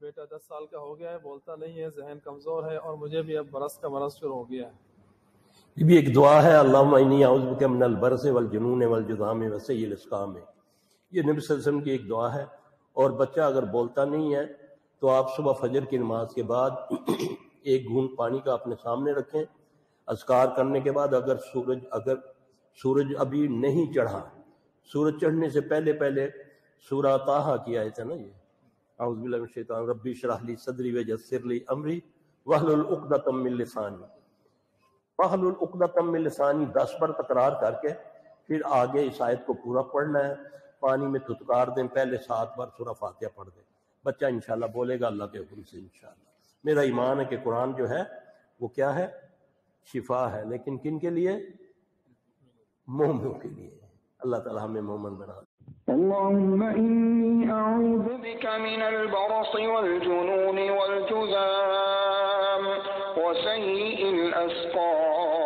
بیٹا 10 سال کا ہو گیا ہے، بولتا نہیں ہے، ذہن کمزور ہے، اور مجھے بھی اب برس کا مرض شروع ہو گیا ہے۔ یہ بھی ایک دعا ہے، اللہم انی اعوذ بک من البرص والجنون والجذام وسیء الاسقام۔ یہ نبی صلی اللہ علیہ وسلم کی ایک دعا ہے۔ اور بچہ اگر بولتا نہیں ہے تو آپ صبح فجر کی نماز کے بعد ایک گھونٹ پانی کا اپنے سامنے رکھیں، اذکار کرنے کے بعد اگر سورج ابھی نہیں چڑھا، سورج چڑھنے سے پہلے سورہ طٰہٰ کی آیت ہے نا، یہ اعوذ باللہ من الشیطان ربی اشرح لی صدری ویسر لی امری واحلل عقدۃ من لسانی، واحلل عقدۃ من لسانی 10 بار تکرار کر کے پھر آگے اس آیت کو پورا پڑھنا ہے۔ پانی میں دھتکار دیں، پہلے 7 بار سورہ فاتحہ پڑھ دیں، بچہ انشاءاللہ بولے گا اللہ کے حکم سے انشاءاللہ۔ میرا ایمان ہے کہ قرآن جو ہے وہ کیا ہے؟ شفا ہے، لیکن کن کے لیے؟ مومنوں کے لیے۔ اللہ تعالی ہمیں مومن بنا دے۔ اللهم إني أعوذ بك من البرص والجنون والجذام وسيء الأسقام